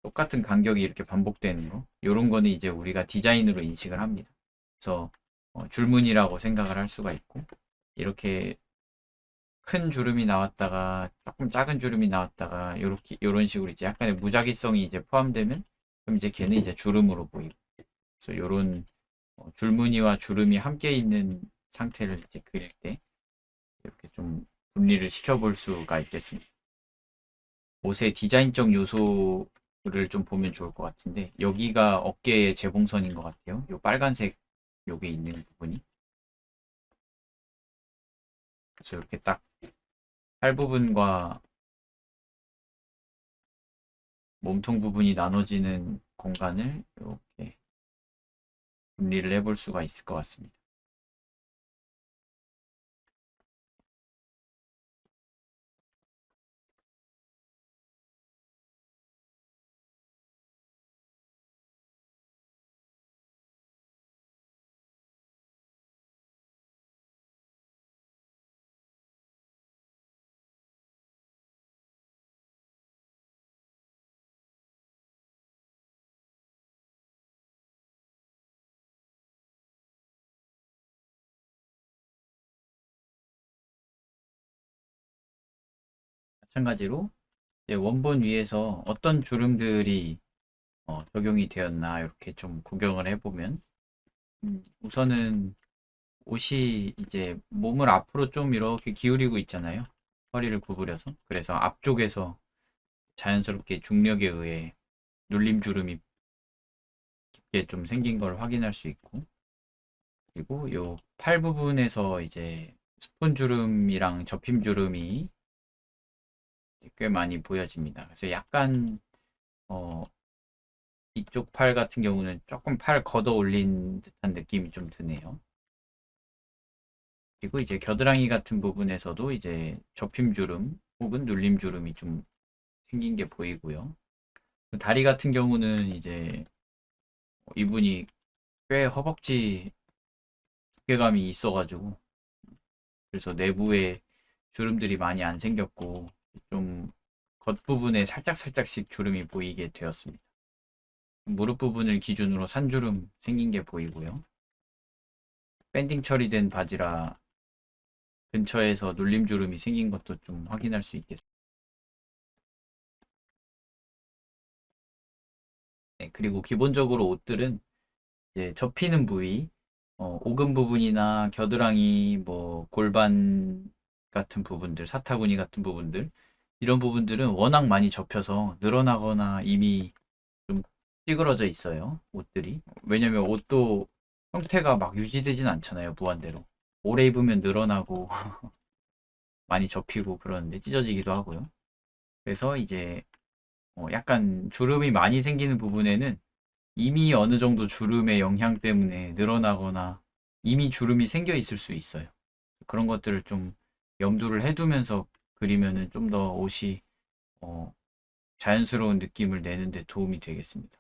[SPEAKER 1] 똑같은 간격이 이렇게 반복되는 거, 이런 거는 이제 우리가 디자인으로 인식을 합니다. 그래서 줄무늬라고 생각을 할 수가 있고, 이렇게 큰 주름이 나왔다가 조금 작은 주름이 나왔다가 이렇게 이런 식으로 이제 약간의 무작위성이 이제 포함되면, 그럼 이제 걔는 이제 주름으로 보이고, 그래서 이런 줄무늬와 주름이 함께 있는 상태를 이제 그릴 때 이렇게 좀 분리를 시켜볼 수가 있겠습니다. 옷의 디자인적 요소를 좀 보면 좋을 것 같은데, 여기가 어깨의 재봉선인 것 같아요. 요 빨간색 요게 있는 부분이. 그래서 이렇게 딱 팔 부분과 몸통 부분이 나눠지는 공간을 이렇게 분리를 해볼 수가 있을 것 같습니다. 마찬가지로 이제 원본 위에서 어떤 주름들이 적용이 되었나 이렇게 좀 구경을 해보면, 우선은 옷이 이제 몸을 앞으로 좀 이렇게 기울이고 있잖아요. 허리를 구부려서. 그래서 앞쪽에서 자연스럽게 중력에 의해 눌림 주름이 깊게 좀 생긴 걸 확인할 수 있고, 그리고 요 팔 부분에서 이제 스폰 주름이랑 접힘 주름이 꽤 많이 보여집니다. 그래서 약간 어, 이쪽 팔 같은 경우는 조금 팔 걷어 올린 듯한 느낌이 좀 드네요. 그리고 이제 겨드랑이 같은 부분에서도 이제 접힘 주름 혹은 눌림 주름이 좀 생긴 게 보이고요. 다리 같은 경우는 이제 이분이 꽤 허벅지 두께감이 있어가지고, 그래서 내부에 주름들이 많이 안 생겼고 좀 겉부분에 살짝씩 주름이 보이게 되었습니다. 무릎 부분을 기준으로 산주름 생긴 게 보이고요. 밴딩 처리된 바지라 근처에서 눌림 주름이 생긴 것도 좀 확인할 수 있겠습니다. 네, 그리고 기본적으로 옷들은 이제 접히는 부위, 오금 부분이나 겨드랑이, 뭐 골반 같은 부분들, 사타구니 같은 부분들, 이런 부분들은 워낙 많이 접혀서 늘어나거나 이미 좀 찌그러져 있어요. 옷들이. 왜냐면 옷도 형태가 막 유지되진 않잖아요. 무한대로. 오래 입으면 늘어나고 많이 접히고 그러는데 찢어지기도 하고요. 그래서 이제 약간 주름이 많이 생기는 부분에는 이미 어느 정도 주름의 영향 때문에 늘어나거나 이미 주름이 생겨 있을 수 있어요. 그런 것들을 좀 염두를 해두면서 그리면은 좀 더 옷이 어, 자연스러운 느낌을 내는데 도움이 되겠습니다.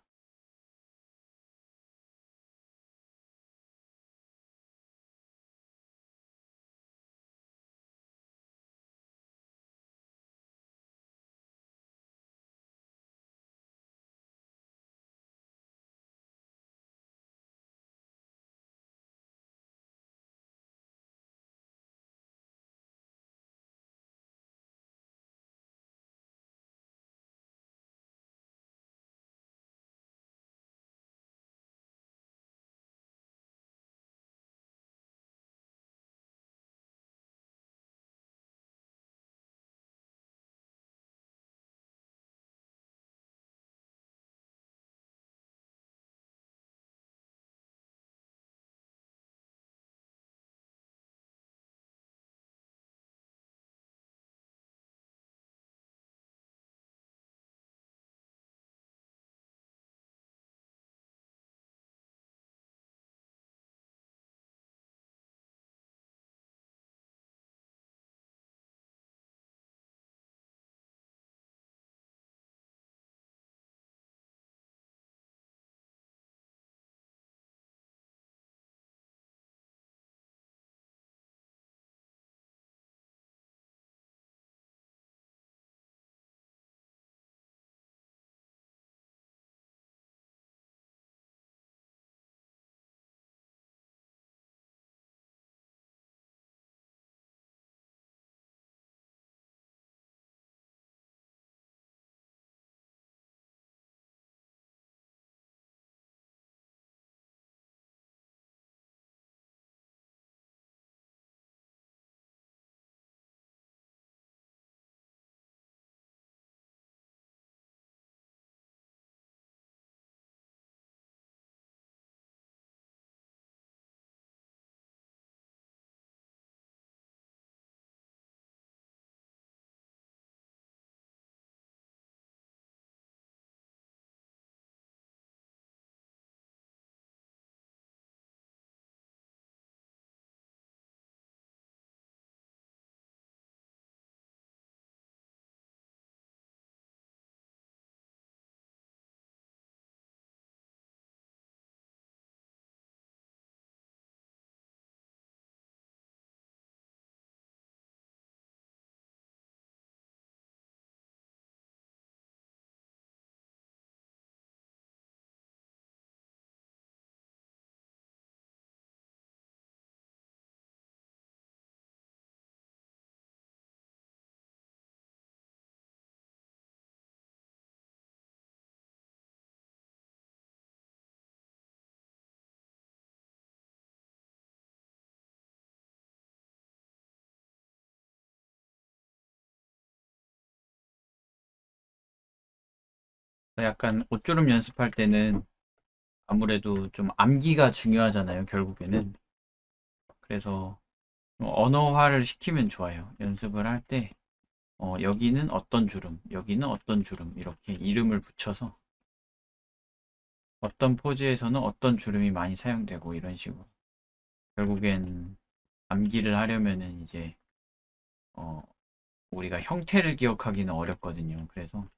[SPEAKER 1] 약간 옷주름 연습할 때는 아무래도 좀 암기가 중요하잖아요, 결국에는. 그래서 언어화를 시키면 좋아요. 연습을 할 때, 여기는 어떤 주름, 여기는 어떤 주름, 이렇게 이름을 붙여서 어떤 포즈에서는 어떤 주름이 많이 사용되고 이런 식으로. 결국엔 암기를 하려면은 이제, 어, 우리가 형태를 기억하기는 어렵거든요. 그래서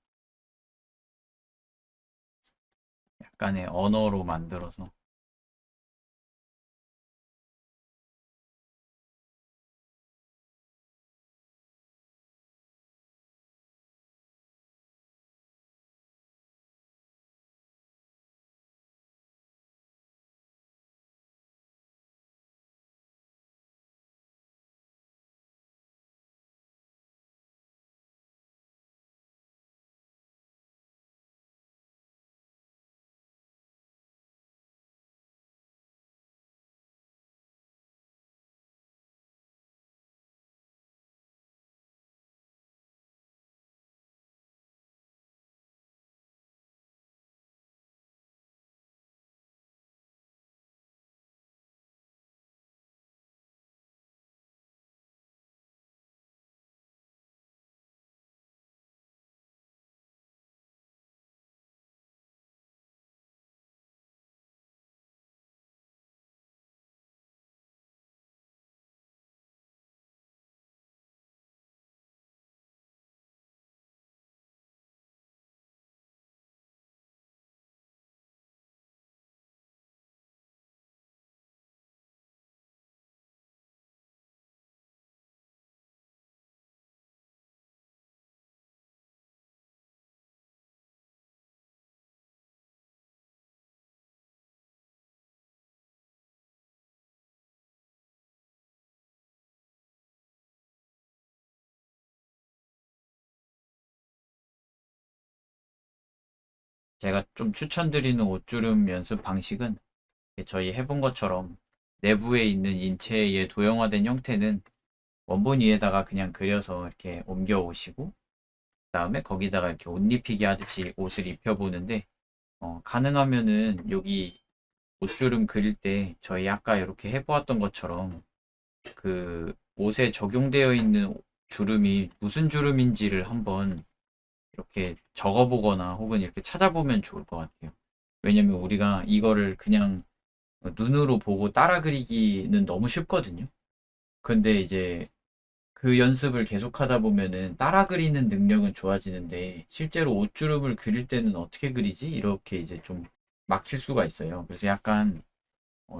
[SPEAKER 1] 약간의 언어로 만들어서 제가 좀 추천드리는 옷주름 연습 방식은 저희 해본 것처럼 내부에 있는 인체의 도형화된 형태는 원본 위에다가 그냥 그려서 이렇게 옮겨 오시고 그다음에 거기다가 이렇게 옷 입히기 하듯이 옷을 입혀보는데 가능하면은 여기 옷주름 그릴 때 저희 아까 이렇게 해보았던 것처럼 그 옷에 적용되어 있는 주름이 무슨 주름인지를 한번 이렇게 적어보거나 혹은 이렇게 찾아보면 좋을 것 같아요. 왜냐면 우리가 이거를 그냥 눈으로 보고 따라 그리기는 너무 쉽거든요. 근데 이제 그 연습을 계속 하다 보면은 따라 그리는 능력은 좋아지는데 실제로 옷주름을 그릴 때는 어떻게 그리지? 이렇게 이제 좀 막힐 수가 있어요. 그래서 약간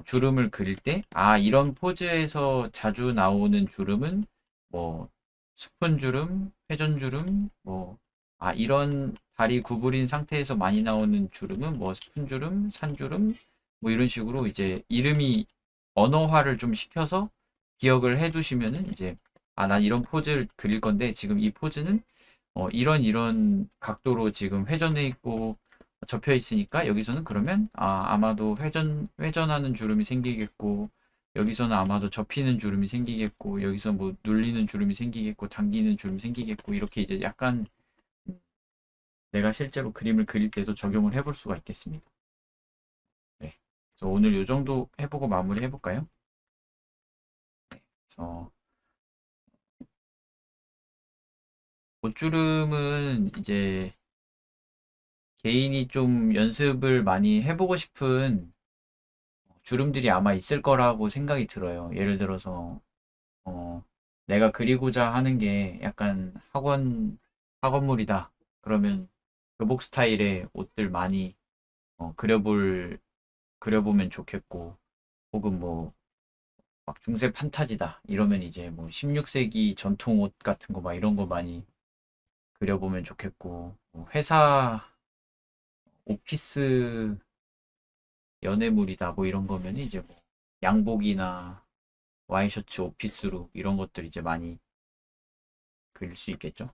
[SPEAKER 1] 주름을 그릴 때, 아, 이런 포즈에서 자주 나오는 주름은 뭐 스푼 주름, 회전 주름, 뭐, 아, 이런 다리 구부린 상태에서 많이 나오는 주름은 뭐 스푼 주름, 산 주름, 뭐 이런 식으로 이제 이름이 언어화를 좀 시켜서 기억을 해 두시면은 이제 아, 난 이런 포즈를 그릴 건데 지금 이 포즈는 이런 각도로 지금 회전해 있고 접혀 있으니까 여기서는 그러면 아마도 회전하는 주름이 생기겠고 여기서는 아마도 접히는 주름이 생기겠고 여기서 뭐 눌리는 주름이 생기겠고 당기는 주름이 생기겠고 이렇게 이제 약간 내가 실제로 그림을 그릴 때도 적용을 해볼 수가 있겠습니다. 네. 그래서 오늘 이 정도 해보고 마무리 해볼까요? 그래서 옷주름은 이제 개인이 좀 연습을 많이 해보고 싶은 주름들이 아마 있을 거라고 생각이 들어요. 예를 들어서 어, 내가 그리고자 하는 게 약간 학원물이다. 그러면 교복 스타일의 옷들 많이 그려보면 좋겠고, 혹은 뭐, 막 중세 판타지다. 이러면 이제 뭐 16세기 전통 옷 같은 거 막 이런 거 많이 그려보면 좋겠고, 뭐 회사 오피스 연애물이다. 뭐 이런 거면 이제 뭐 양복이나 와이셔츠 오피스룩 이런 것들 이제 많이 그릴 수 있겠죠.